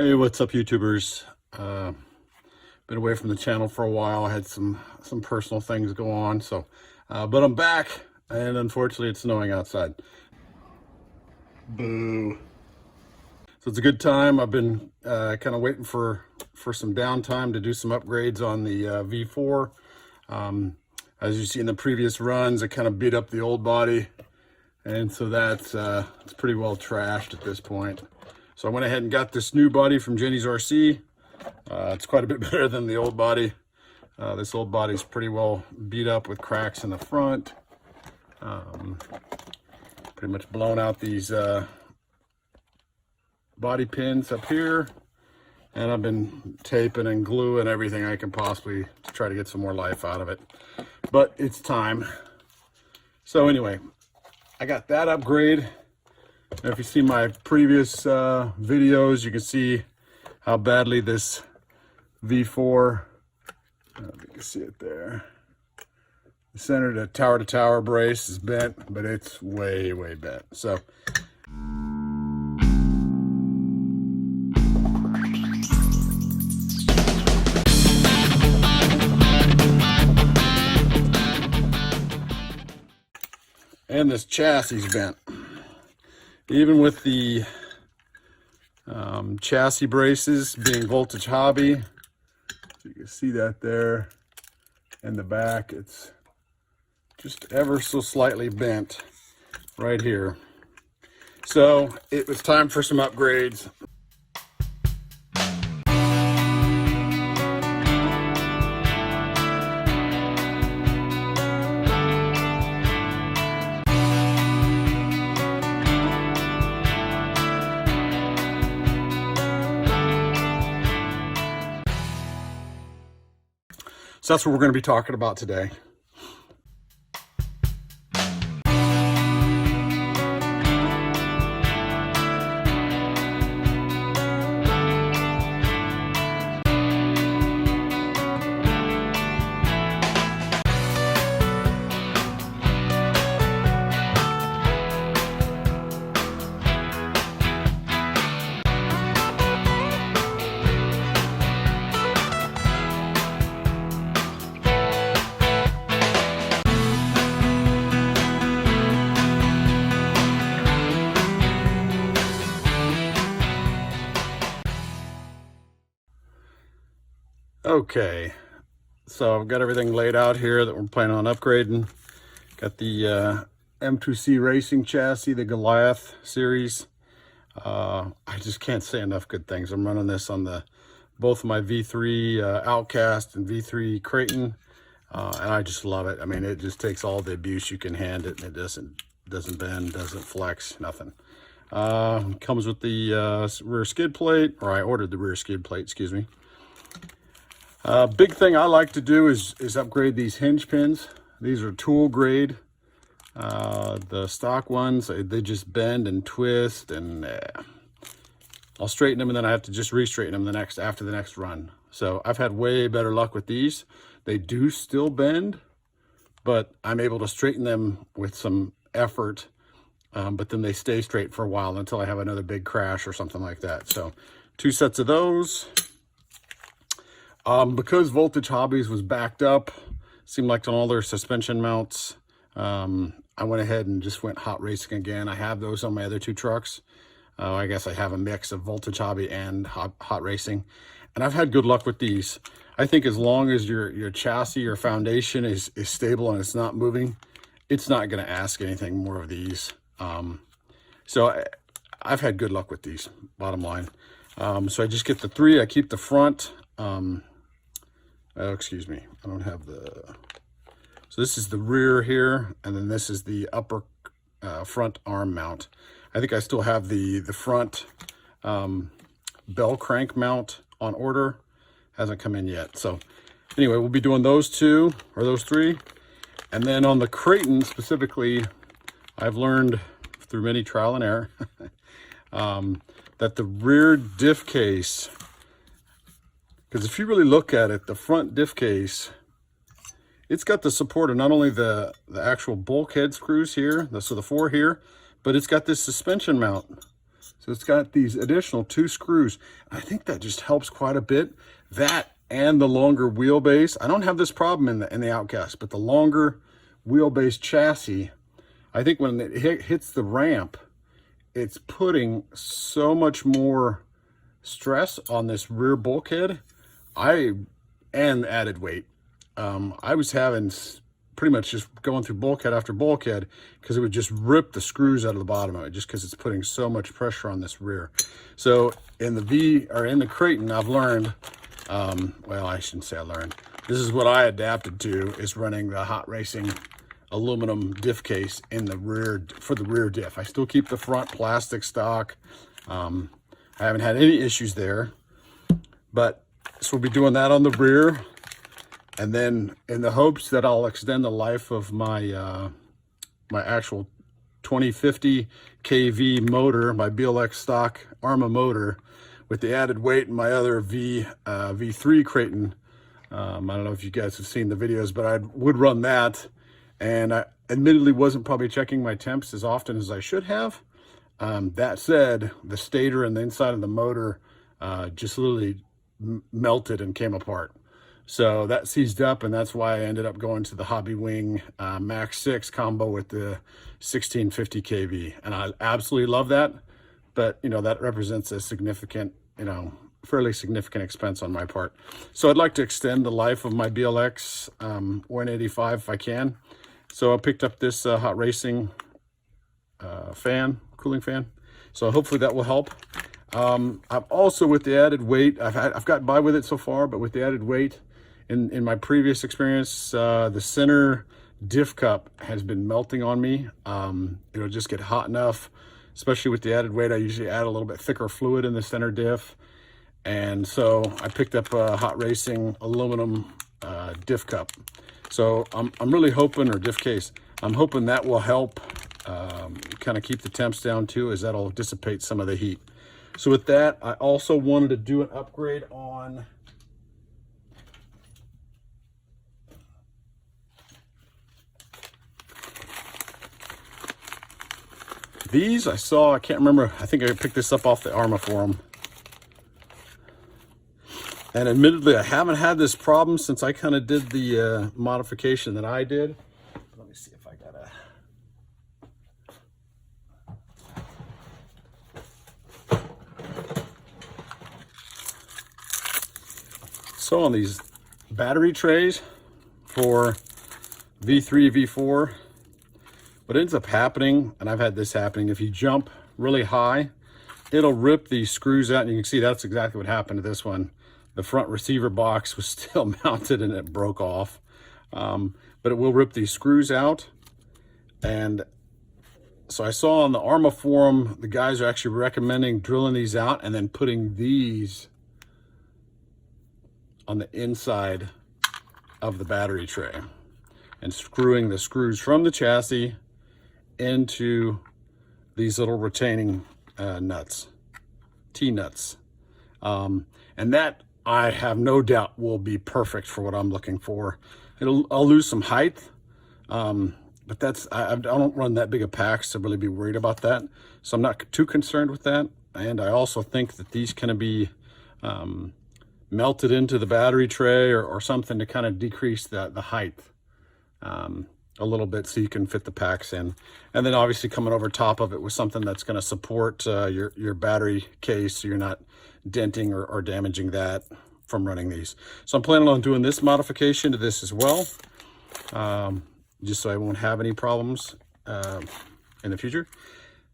Hey, what's up, YouTubers? Been away from the channel for a while. I had some personal things go on, so but I'm back, and unfortunately it's snowing outside. Boo. So it's a good time. I've been kind of waiting for some downtime to do some upgrades on the V4. As you see in the previous runs, I kind of beat up the old body, and so that's it's pretty well trashed at this point. So I went ahead and got this new body from Jenny's RC. It's quite a bit better than the old body. This old body is pretty well beat up with cracks in the front. Pretty much blown out these body pins up here. And I've been taping and gluing everything I can possibly to try to get some more life out of it. But it's time. So anyway, I got that upgrade. Now, if you see my previous videos, you can see how badly this V4, you can see it there. The center to tower brace is bent, but it's way bent. So and this chassis is bent. Even with the chassis braces being voltage hobby, you can see that there in the back, it's just ever so slightly bent right here. So it was time for some upgrades. So that's what we're going to be talking about today. Okay, so I've got everything laid out here that we're planning on upgrading. Got the M2C Racing chassis, the Goliath series. I just can't say enough good things. I'm running this on both of my V3 Outcast and V3 Kraton, and I just love it. I mean, it just takes all the abuse you can hand it, and it doesn't bend, doesn't flex, nothing. Comes with the rear skid plate, or I ordered the rear skid plate, excuse me. Big thing I like to do is upgrade these hinge pins. These are tool grade. The stock ones, they just bend and twist, and I'll straighten them, and then I have to just re-straighten them after the next run. So I've had way better luck with these. They do still bend, but I'm able to straighten them with some effort, but then they stay straight for a while until I have another big crash or something like that. So 2 sets of those. Because Voltage Hobbies was backed up, seemed like on all their suspension mounts, I went ahead and just went hot racing again. I have those on my other 2 trucks. I guess I have a mix of Voltage Hobby and hot racing, and I've had good luck with these. I think as long as your chassis, your foundation is stable and it's not moving, it's not going to ask anything more of these. So I've had good luck with these, bottom line. So I just get the 3. I keep the front. Oh, excuse me, I don't have so this is the rear here, and then this is the upper front arm mount. I think I still have the front bell crank mount on order, hasn't come in yet. So anyway, we'll be doing those 2 or those 3, and then on the Kraton specifically, I've learned through many trial and error that the rear diff case, because if you really look at it, the front diff case, it's got the support of not only the actual bulkhead screws here, so the 4 here, but it's got this suspension mount So it's got these additional 2 screws. I think that just helps quite a bit. That and the longer wheelbase. I don't have this problem in the Outcast, but the longer wheelbase chassis, I think when it hits the ramp, it's putting so much more stress on this rear bulkhead. And added weight. I was having pretty much just going through bulkhead after bulkhead because it would just rip the screws out of the bottom of it, just because it's putting so much pressure on this rear. So in the Kraton, I've learned, well, I shouldn't say I learned. This is what I adapted to, is running the hot racing aluminum diff case in the rear for the rear diff. I still keep the front plastic stock. I haven't had any issues there, but so we'll be doing that on the rear. And then in the hopes that I'll extend the life of my my actual 2050 kV motor, my BLX stock ARRMA motor, with the added weight and my other V3 Kraton. I don't know if you guys have seen the videos, but I would run that. And I admittedly wasn't probably checking my temps as often as I should have. That said, the stator and the inside of the motor just literally melted and came apart. So that seized up, and that's why I ended up going to the Hobby Wing Max 6 combo with the 1650 kV. And I absolutely love that. But, you know, that represents a significant, you know, fairly significant expense on my part. So I'd like to extend the life of my BLX 185 if I can. So I picked up this hot racing cooling fan. So hopefully that will help. I've also, with the added weight, I've gotten by with it so far, but with the added weight, in my previous experience, the center diff cup has been melting on me. It'll just get hot enough, especially with the added weight. I usually add a little bit thicker fluid in the center diff. And so I picked up a hot racing aluminum diff cup. So I'm really hoping, or diff case, I'm hoping that will help kind of keep the temps down too, as that'll dissipate some of the heat. So with that, I also wanted to do an upgrade on these. I can't remember, I think I picked this up off the ARRMA forum. And admittedly, I haven't had this problem since I kind of did the modification that I did. Let me see if I got So on these battery trays for V3, V4, what ends up happening, and I've had this happening, if you jump really high, it'll rip these screws out. And you can see that's exactly what happened to this one. The front receiver box was still mounted and it broke off. But it will rip these screws out. And so I saw on the ARRMA forum, the guys are actually recommending drilling these out and then putting these on the inside of the battery tray and screwing the screws from the chassis into these little retaining nuts, T-nuts. And that, I have no doubt, will be perfect for what I'm looking for. I'll lose some height, but that's, I don't run that big of packs to really be worried about that. So I'm not too concerned with that. And I also think that these can be melted into the battery tray or something to kind of decrease the height a little bit so you can fit the packs in. And then obviously coming over top of it with something that's going to support your battery case so you're not denting or damaging that from running these. So I'm planning on doing this modification to this as well, just so I won't have any problems in the future.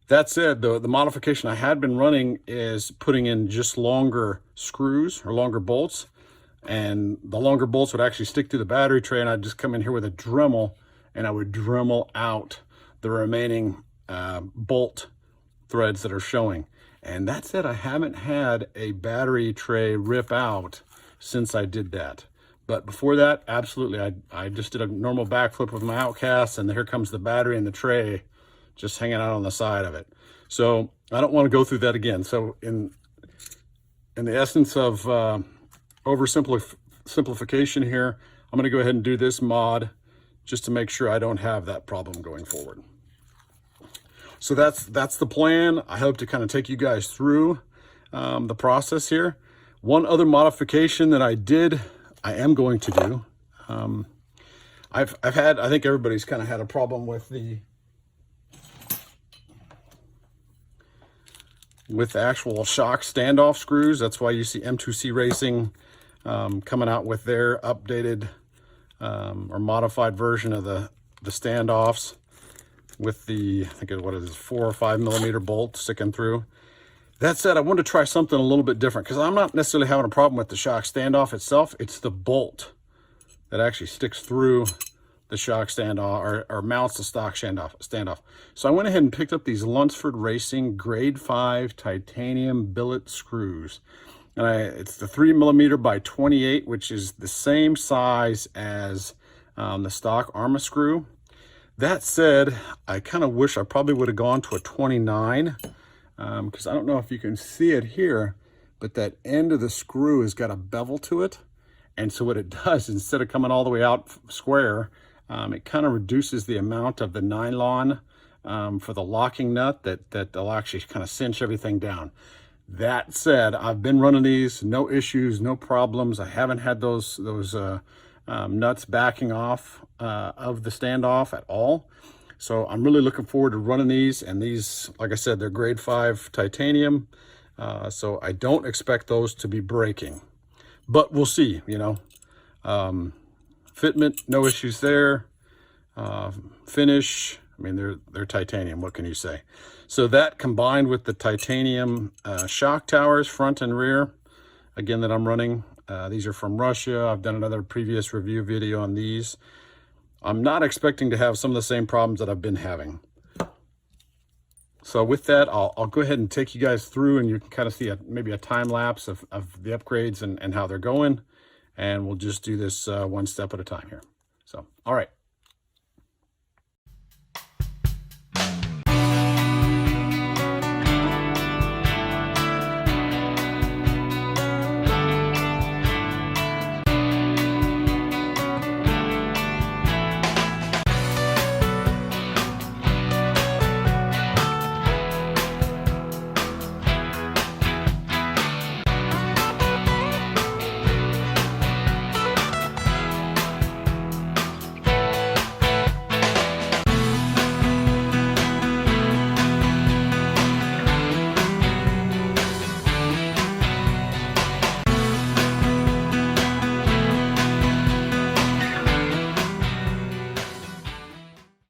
That said, the modification I had been running is putting in just longer screws or longer bolts, and the longer bolts would actually stick to the battery tray, and I'd just come in here with a Dremel and I would Dremel out the remaining bolt threads that are showing. And that said, I haven't had a battery tray rip out since I did that. But before that, absolutely, I just did a normal backflip with my Outcast, and here comes the battery and the tray just hanging out on the side of it. So I don't want to go through that again. So in the essence of oversimplification here, I'm going to go ahead and do this mod just to make sure I don't have that problem going forward. So that's the plan. I hope to kind of take you guys through the process here. One other modification that I am going to do. I've had, I think everybody's kind of had a problem with the actual shock standoff screws. That's why you see M2C Racing coming out with their updated or modified version of the standoffs with the, I think what it is, 4 or 5 millimeter bolt sticking through. That said, I wanted to try something a little bit different because I'm not necessarily having a problem with the shock standoff itself. It's the bolt that actually sticks through the shock standoff or mounts the stock standoff. So I went ahead and picked up these Lunsford Racing grade 5 titanium billet screws. And it's the 3 millimeter by 28, which is the same size as the stock ARRMA screw. That said, I kind of wish I probably would have gone to a 29 because I don't know if you can see it here, but that end of the screw has got a bevel to it. And so what it does, instead of coming all the way out square, it kind of reduces the amount of the nylon for the locking nut that'll actually kind of cinch everything down. That said, I've been running these, no issues, no problems. I haven't had those nuts backing off of the standoff at all. So I'm really looking forward to running these. And these, like I said, they're grade 5 titanium. So I don't expect those to be breaking. But we'll see, you know. Fitment, no issues there. Finish, I mean, they're titanium, what can you say? So that combined with the titanium shock towers, front and rear, again, that I'm running. These are from Russia. I've done another previous review video on these. I'm not expecting to have some of the same problems that I've been having. So with that, I'll go ahead and take you guys through, and you can kind of see maybe a time lapse of the upgrades and how they're going. And we'll just do this one step at a time here. So, all right.